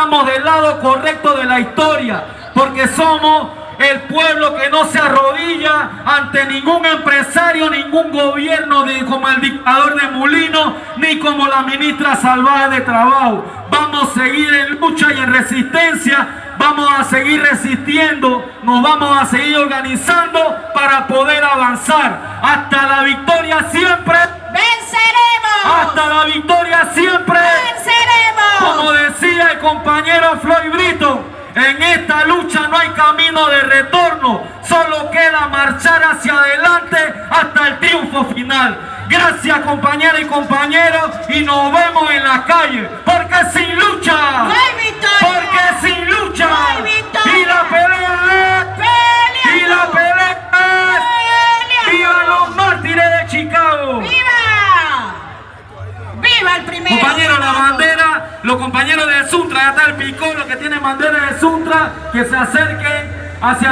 estamos del lado correcto de la historia, porque somos el pueblo que no se arrodilla ante ningún empresario, ningún gobierno como el dictador de Mulino, ni como la ministra Salvaje de Trabajo. Vamos a seguir en lucha y en resistencia, vamos a seguir resistiendo, nos vamos a seguir organizando para poder avanzar. Hasta la victoria siempre. ¡Venceremos! Hasta la victoria siempre. ¡Venceremos! Como decía el compañero Floyd Britton, en esta lucha no hay camino de retorno, solo queda marchar hacia adelante hasta el triunfo final. Gracias, compañeras y compañeros, y nos vemos en la calle, porque sin lucha, ¡no hay victoria! porque sin lucha, ¡no hay victoria! y la pelea es, y la pelea es, ¡viva los mártires de Chicago! ¡Viva! ¡Viva el primero! Compañeros, la bandera, los compañeros de Suntra, ya está el picón, los que tienen bandera de Suntra, que se acerquen hacia